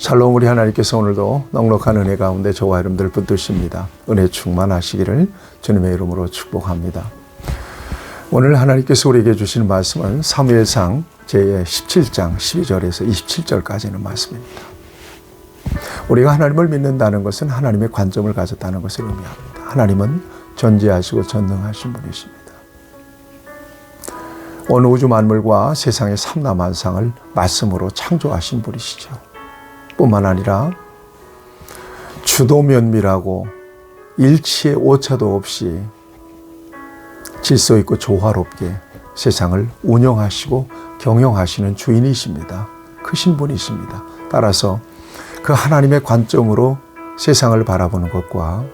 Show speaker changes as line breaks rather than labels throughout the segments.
샬롬. 우리 하나님께서 오늘도 넉넉한 은혜 가운데 저와 여러분들 붙드십니다. 은혜 충만하시기를 주님의 이름으로 축복합니다. 오늘 하나님께서 우리에게 주시는 말씀은 사무엘상 제17장 12절에서 27절까지 있는 말씀입니다. 우리가 하나님을 믿는다는 것은 하나님의 관점을 가졌다는 것을 의미합니다. 하나님은 전지하시고 전능하신 분이십니다. 온 우주 만물과 세상의 삼라만상을 말씀으로 창조하신 분이시죠. 뿐만 아니라 주도면밀하고 일치의 오차도 없이 질서 있고 조화롭게 세상을 운영하시고 경영하시는 주인이십니다. 크신 분이십니다. 따라서 그 하나님의 관점으로 세상을 바라보는 것과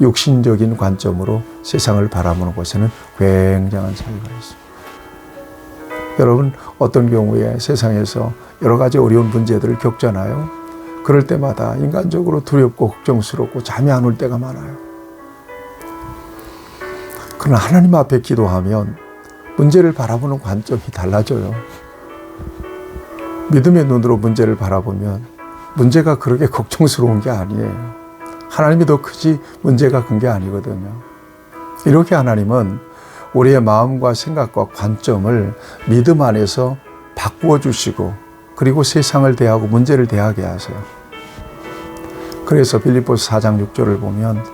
육신적인 관점으로 세상을 바라보는 것에는 굉장한 차이가 있습니다. 여러분, 어떤 경우에 세상에서 여러 가지 어려운 문제들을 겪잖아요. 그럴 때마다 인간적으로 두렵고 걱정스럽고 잠이 안 올 때가 많아요. 그러나 하나님 앞에 기도하면 문제를 바라보는 관점이 달라져요. 믿음의 눈으로 문제를 바라보면 문제가 그렇게 걱정스러운 게 아니에요. 하나님이 더 크지 문제가 큰 게 아니거든요. 이렇게 하나님은 우리의 마음과 생각과 관점을 믿음 안에서 바꾸어 주시고 그리고 세상을 대하고 문제를 대하게 하세요. 그래서 빌립보서 4장 6절을 보면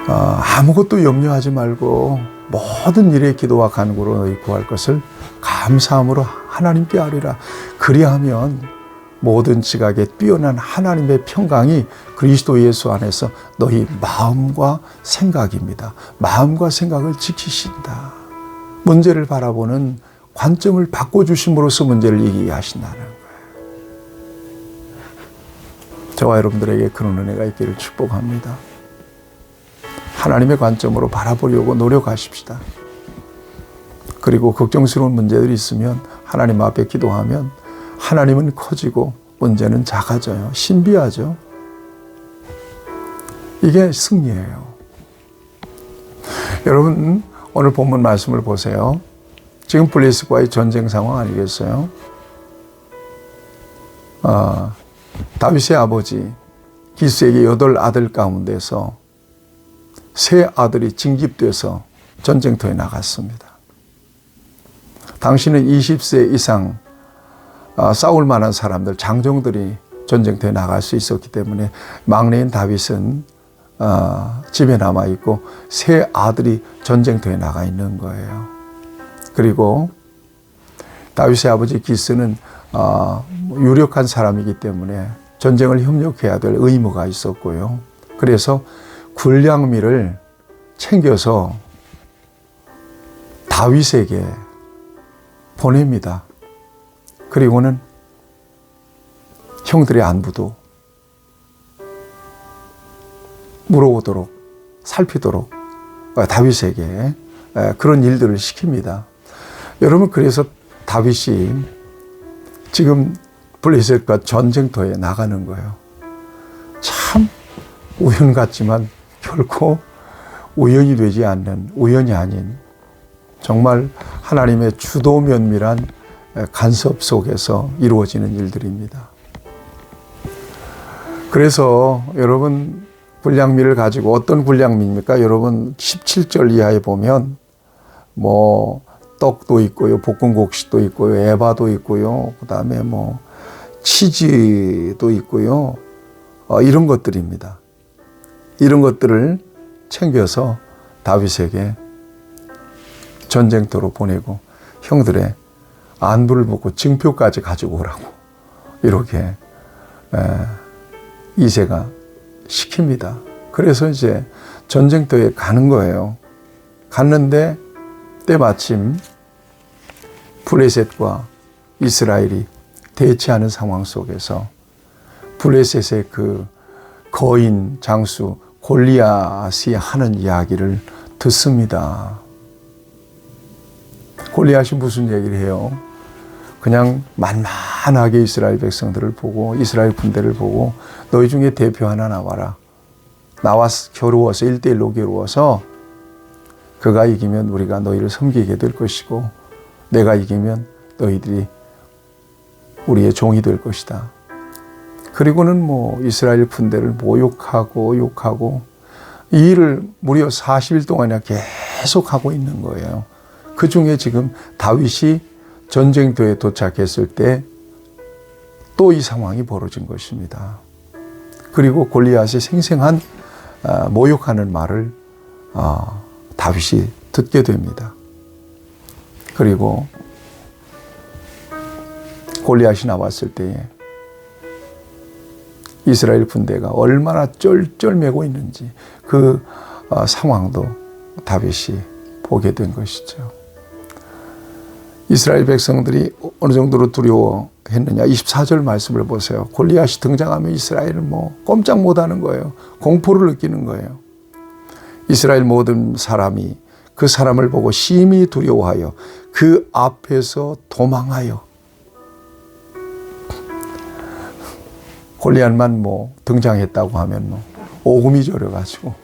아무것도 염려하지 말고 모든 일에 기도와 간구로 너희 구할 것을 감사함으로 하나님께 아뢰라. 그리하면 모든 지각에 뛰어난 하나님의 평강이 그리스도 예수 안에서 너희 마음과 생각입니다. 마음과 생각을 지키신다. 문제를 바라보는 관점을 바꿔주심으로써 문제를 이기게 하신다는 거예요. 저와 여러분들에게 그런 은혜가 있기를 축복합니다. 하나님의 관점으로 바라보려고 노력하십시다. 그리고 걱정스러운 문제들이 있으면 하나님 앞에 기도하면 하나님은 커지고 문제는 작아져요. 신비하죠. 이게 승리예요. 여러분, 오늘 본문 말씀을 보세요. 지금 블레셋과의 전쟁 상황 아니겠어요? 다윗의 아버지 기스에게 8아들 가운데서 3아들이 징집돼서 전쟁터에 나갔습니다. 당시는 20세 이상 싸울 만한 사람들, 장정들이 전쟁터에 나갈 수 있었기 때문에 막내인 다윗은 집에 남아있고 3아들이 전쟁터에 나가 있는 거예요. 그리고 다윗의 아버지 기스는 유력한 사람이기 때문에 전쟁을 협력해야 될 의무가 있었고요. 그래서 군량미를 챙겨서 다윗에게 보냅니다. 그리고는 형들의 안부도 물어보도록 살피도록 다윗에게 그런 일들을 시킵니다. 여러분, 그래서 다윗이 지금 블레셋과 전쟁터에 나가는 거예요. 참 우연 같지만 결코 우연이 되지 않는, 우연이 아닌 정말 하나님의 주도 면밀한 간섭 속에서 이루어지는 일들입니다. 그래서 여러분, 군량미를 가지고 어떤 군량미입니까? 여러분 17절 이하에 보면 떡도 있고요, 볶음국수도 있고요, 에바도 있고요, 그 다음에 치즈도 있고요, 이런 것들입니다. 이런 것들을 챙겨서 다윗에게 전쟁터로 보내고 형들의 안부를 묻고 증표까지 가지고 오라고 이렇게 이새가 시킵니다. 그래서 이제 전쟁터에 가는 거예요. 갔는데 때마침 블레셋과 이스라엘이 대치하는 상황 속에서 블레셋의 그 거인 장수 골리앗이 하는 이야기를 듣습니다. 골리앗이 무슨 얘기를 해요? 그냥 만만하게 이스라엘 백성들을 보고 이스라엘 군대를 보고 너희 중에 대표 하나 나와라. 나와 겨루어서 1대1로 겨루어서 그가 이기면 우리가 너희를 섬기게 될 것이고 내가 이기면 너희들이 우리의 종이 될 것이다. 그리고는 이스라엘 군대를 모욕하고 욕하고 이 일을 무려 40일 동안이나 계속 하고 있는 거예요. 그 중에 지금 다윗이 전쟁터에 도착했을 때 또 이 상황이 벌어진 것입니다. 그리고 골리앗의 생생한 모욕하는 말을 다윗이 듣게 됩니다. 그리고 골리앗이 나왔을 때에 이스라엘 군대가 얼마나 쩔쩔매고 있는지 그 상황도 다윗이 보게 된 것이죠. 이스라엘 백성들이 어느 정도로 두려워했느냐. 24절 말씀을 보세요. 골리앗이 등장하면 이스라엘은 꼼짝 못하는 거예요. 공포를 느끼는 거예요. 이스라엘 모든 사람이 그 사람을 보고 심히 두려워하여 그 앞에서 도망하여. 골리앗만 등장했다고 하면 오금이 저려가지고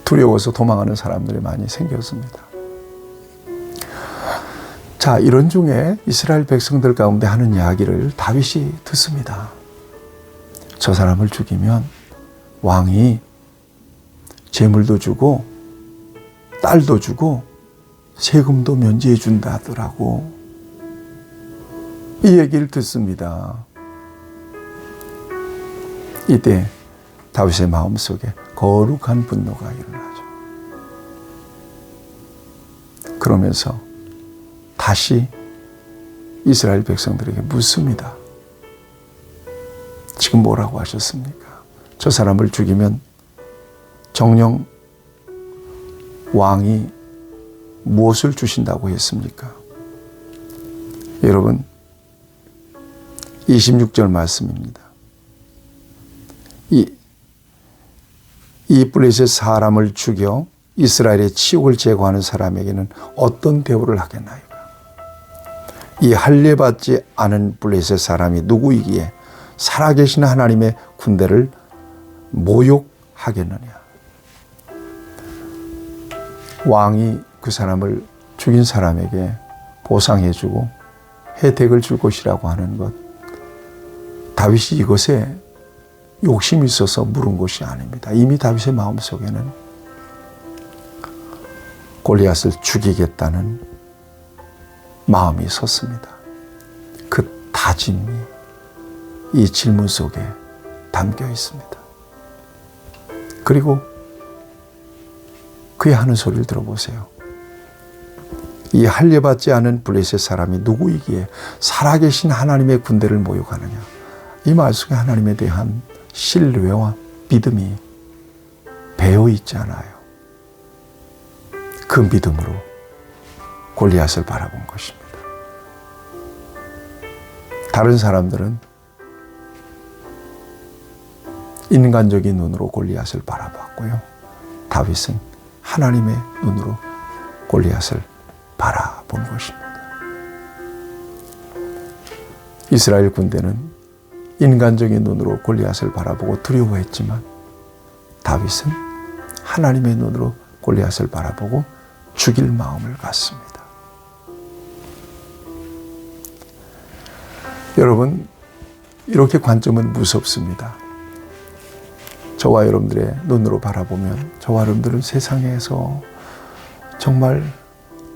두려워서 도망하는 사람들이 많이 생겼습니다. 자, 이런 중에 이스라엘 백성들 가운데 하는 이야기를 다윗이 듣습니다. 저 사람을 죽이면 왕이 재물도 주고 딸도 주고 세금도 면제해 준다 하더라고. 이 얘기를 듣습니다. 이때 다윗의 마음속에 거룩한 분노가 일어나죠. 그러면서 다시 이스라엘 백성들에게 묻습니다. 지금 뭐라고 하셨습니까? 저 사람을 죽이면 정녕 왕이 무엇을 주신다고 했습니까? 여러분, 26절 말씀입니다. 이 블레셋 사람을 죽여 이스라엘의 치욕을 제거하는 사람에게는 어떤 대우를 하겠나요? 이 할례받지 않은 블레셋 사람이 누구이기에 살아계신 하나님의 군대를 모욕하겠느냐. 왕이 그 사람을 죽인 사람에게 보상해주고 혜택을 줄 것이라고 하는 것, 다윗이 이것에 욕심이 있어서 물은 것이 아닙니다. 이미 다윗의 마음속에는 골리앗을 죽이겠다는 마음이 섰습니다. 그 다짐이 이 질문 속에 담겨 있습니다. 그리고 그의 하는 소리를 들어보세요. 이 할례받지 않은 블레셋 사람이 누구이기에 살아계신 하나님의 군대를 모욕하느냐. 이 말 속에 하나님에 대한 신뢰와 믿음이 배어 있잖아요. 그 믿음으로 골리앗을 바라본 것입니다. 다른 사람들은 인간적인 눈으로 골리앗을 바라봤고요. 다윗은 하나님의 눈으로 골리앗을 바라본 것입니다. 이스라엘 군대는 인간적인 눈으로 골리앗을 바라보고 두려워했지만 다윗은 하나님의 눈으로 골리앗을 바라보고 죽일 마음을 갖습니다. 여러분, 이렇게 관점은 무섭습니다. 저와 여러분들의 눈으로 바라보면 저와 여러분들은 세상에서 정말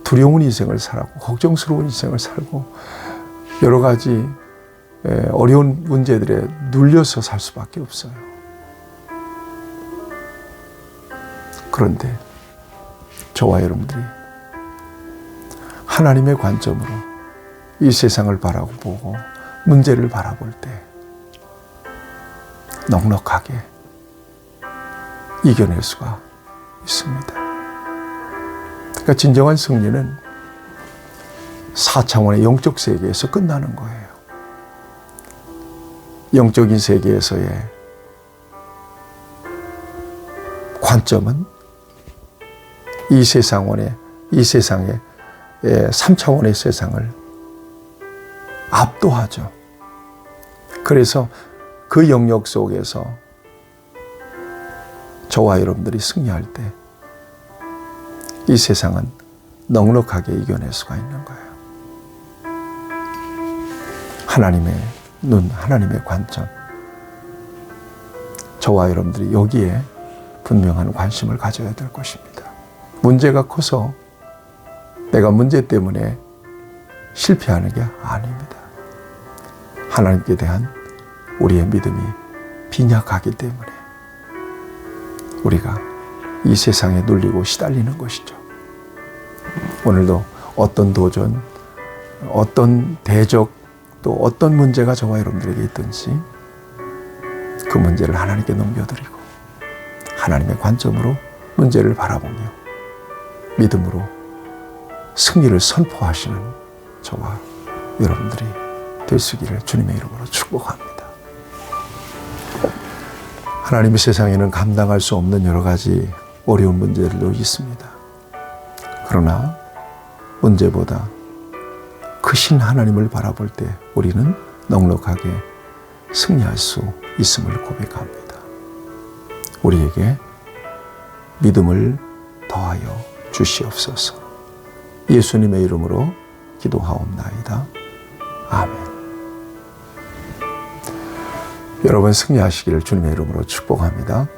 두려운 인생을 살고 걱정스러운 인생을 살고 여러 가지 어려운 문제들에 눌려서 살 수밖에 없어요. 그런데 저와 여러분들이 하나님의 관점으로 이 세상을 바라보고 문제를 바라볼 때 넉넉하게 이겨낼 수가 있습니다. 그러니까 진정한 승리는 4차원의 영적 세계에서 끝나는 거예요. 영적인 세계에서의 관점은 이 세상의 3차원의 세상을 압도하죠. 그래서 그 영역 속에서 저와 여러분들이 승리할 때 이 세상은 넉넉하게 이겨낼 수가 있는 거예요. 하나님의 눈, 하나님의 관점, 저와 여러분들이 여기에 분명한 관심을 가져야 될 것입니다. 문제가 커서 내가 문제 때문에 실패하는 게 아닙니다. 하나님께 대한 우리의 믿음이 빈약하기 때문에 우리가 이 세상에 눌리고 시달리는 것이죠. 오늘도 어떤 도전, 어떤 대적, 또 어떤 문제가 저와 여러분들에게 있든지 그 문제를 하나님께 넘겨드리고 하나님의 관점으로 문제를 바라보며 믿음으로 승리를 선포하시는 저와 여러분들이 될 수 있기를 주님의 이름으로 축복합니다. 하나님의 세상에는 감당할 수 없는 여러 가지 어려운 문제들도 있습니다. 그러나 문제보다 크신 하나님을 바라볼 때 우리는 넉넉하게 승리할 수 있음을 고백합니다. 우리에게 믿음을 더하여 주시옵소서. 예수님의 이름으로 기도하옵나이다. 아멘. 여러분 승리하시기를 주님의 이름으로 축복합니다.